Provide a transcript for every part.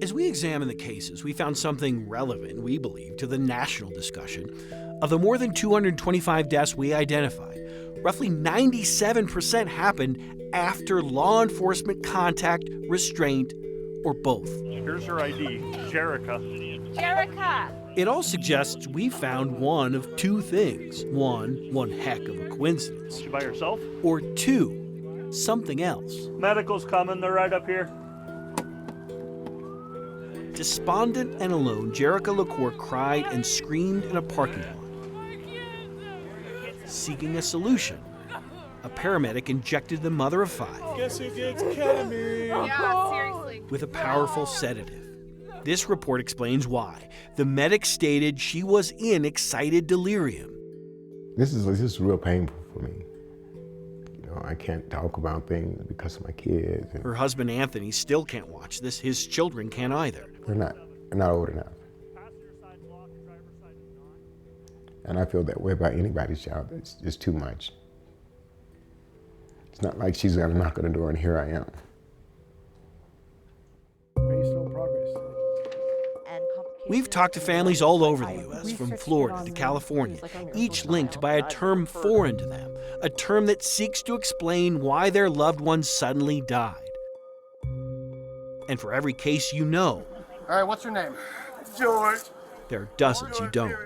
As we examine the cases, we found something relevant, we believe, to the national discussion. Of the more than 225 deaths we identified, roughly 97% happened after law enforcement contact, restraint, or both. Here's her ID, Jerica. It all suggests we found one of two things. One heck of a coincidence. She by herself? Or two, something else. Medical's coming, they're right up here. Despondent and alone, Jerica LaCour cried and screamed in a parking lot, seeking a solution. A paramedic injected the mother of five. Guess who gets ketamine? Yeah, seriously. With a powerful sedative. This report explains why. The medic stated she was in excited delirium. This is real painful for me. You know, I can't talk about things because of my kids. Her husband Anthony still can't watch this. His children can't either. They're not old enough. And I feel that way about anybody's child. It's just too much. It's not like she's gonna knock on the door and here I am. Very slow progress. We've talked to families all over the U.S., from Florida to California, each linked by a term foreign to them, a term that seeks to explain why their loved one suddenly died. And for every case you know, All right, what's your name? George. there are dozens you don't.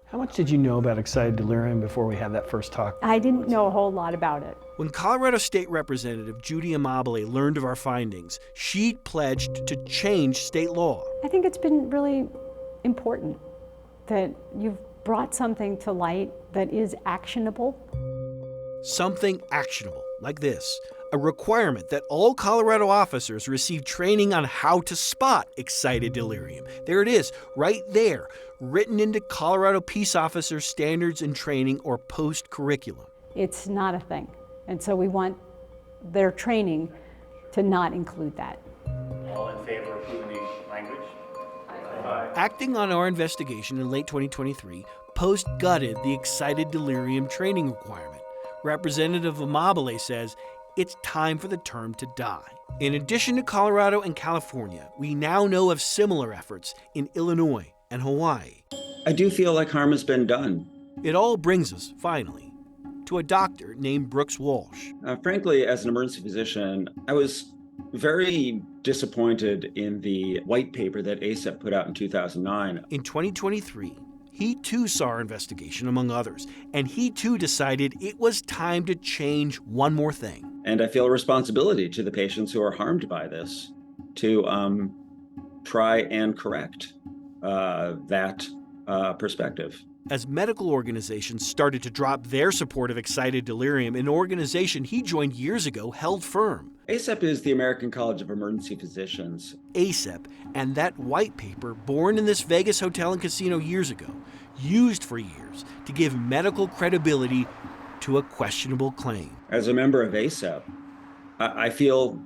How much did you know about excited delirium before we had that first talk? I didn't know a whole lot about it. When Colorado State Representative Judy Amabile learned of our findings, she pledged to change state law. I think it's been really important that you've brought something to light that is actionable. Something actionable, like this. A requirement that all Colorado officers receive training on how to spot excited delirium. There it is, right there, written into Colorado Peace Officer Standards and Training, or POST curriculum. It's not a thing. And so we want their training to not include that. All in favor of approving the language? Aye. Acting on our investigation in late 2023, POST gutted the excited delirium training requirement. Representative Amabile says it's time for the term to die. In addition to Colorado and California, we now know of similar efforts in Illinois and Hawaii. I do feel like harm has been done. It all brings us, finally, to a doctor named Brooks Walsh. Frankly, as an emergency physician, I was very disappointed in the white paper that ASAP put out in 2009. In 2023, he too saw our investigation, among others, and he too decided it was time to change one more thing. And I feel a responsibility to the patients who are harmed by this to try and correct that perspective. As medical organizations started to drop their support of excited delirium, an organization he joined years ago held firm. ASAP is the American College of Emergency Physicians. ASAP and that white paper, born in this Vegas hotel and casino years ago, used for years to give medical credibility to a questionable claim. As a member of ASAP, I feel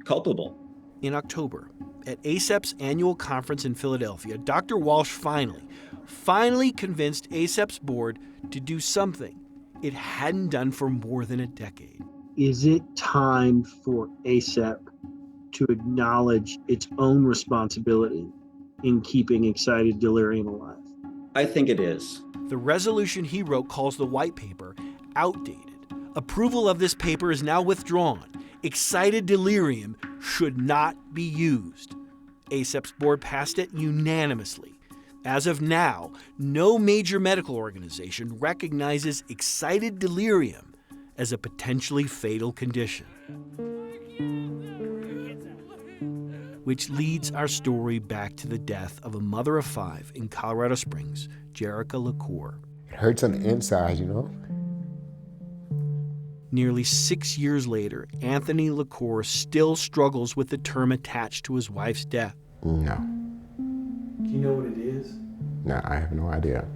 culpable. In October, at ASAP's annual conference in Philadelphia, Dr. Walsh finally convinced ASAP's board to do something it hadn't done for more than a decade. Is it time for ASAP to acknowledge its own responsibility in keeping excited delirium alive? I think it is. The resolution he wrote calls the white paper outdated. Approval of this paper is now withdrawn. Excited delirium should not be used. ASAP's board passed it unanimously. As of now, no major medical organization recognizes excited delirium as a potentially fatal condition. Which leads our story back to the death of a mother of five in Colorado Springs, Jerica LaCour. It hurts on the inside, you know? Nearly 6 years later, Anthony LaCour still struggles with the term attached to his wife's death. No. Do you know what it is? No, I have no idea.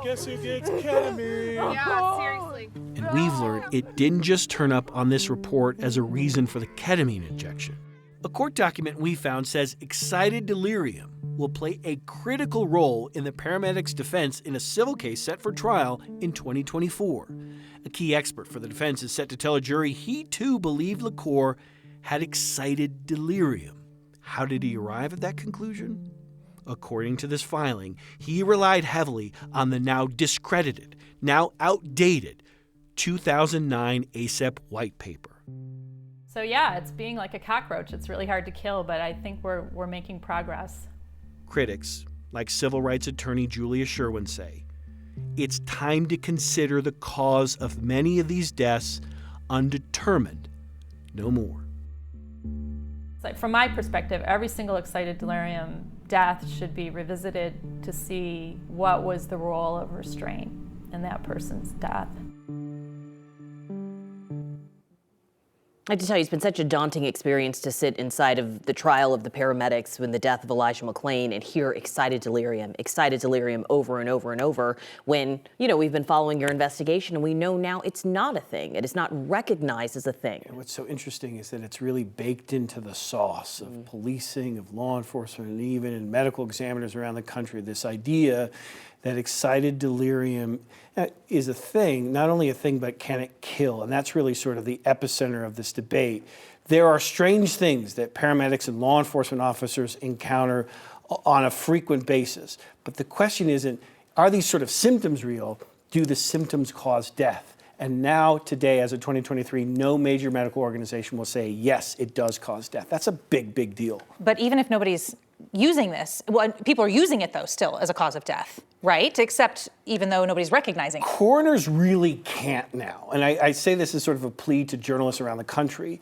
Guess who gets ketamine? Yeah, seriously. And we've learned it didn't just turn up on this report as a reason for the ketamine injection. A court document we found says excited delirium will play a critical role in the paramedics' defense in a civil case set for trial in 2024. A key expert for the defense is set to tell a jury he too believed LaCour had excited delirium. How did he arrive at that conclusion? According to this filing, he relied heavily on the now discredited, now outdated 2009 ACEP white paper. So yeah, it's being like a cockroach. It's really hard to kill, but I think we're making progress. Critics, like civil rights attorney Julia Sherwin, say, it's time to consider the cause of many of these deaths undetermined no more. It's like, from my perspective, every single excited delirium death should be revisited to see what was the role of restraint in that person's death. I have to tell you, it's been such a daunting experience to sit inside of the trial of the paramedics when the death of Elijah McClain and hear excited delirium over and over and over when, we've been following your investigation and we know now it's not a thing. It is not recognized as a thing. And what's so interesting is that it's really baked into the sauce of policing, of law enforcement, and even in medical examiners around the country, this idea that excited delirium is a thing, not only a thing, but can it kill? And that's really sort of the epicenter of this debate. There are strange things that paramedics and law enforcement officers encounter on a frequent basis. But the question isn't, are these sort of symptoms real? Do the symptoms cause death? And now, today, as of 2023, no major medical organization will say, yes, it does cause death. That's a big, big deal. But even if nobody's using this, well, people are using it, though, still as a cause of death, right? Except even though nobody's recognizing it. Coroners really can't now. And I say this as sort of a plea to journalists around the country.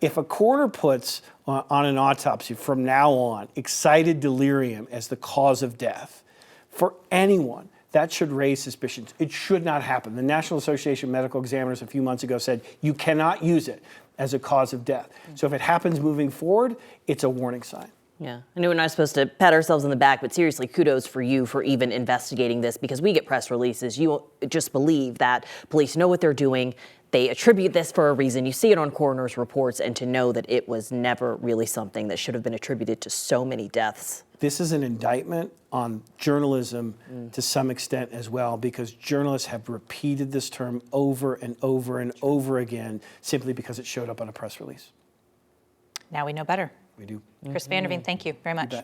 If a coroner puts on an autopsy from now on excited delirium as the cause of death, for anyone, that should raise suspicions. It should not happen. The National Association of Medical Examiners a few months ago said you cannot use it as a cause of death. So if it happens moving forward, it's a warning sign. Yeah, I know we're not supposed to pat ourselves on the back, but seriously, kudos for you for even investigating this, because we get press releases. You just believe that police know what they're doing. They attribute this for a reason. You see it on coroner's reports, and to know that it was never really something that should have been attributed to so many deaths. This is an indictment on journalism to some extent as well, because journalists have repeated this term over and over and over again simply because it showed up on a press release. Now we know better. We do. Chris Vanderveen, thank you very much.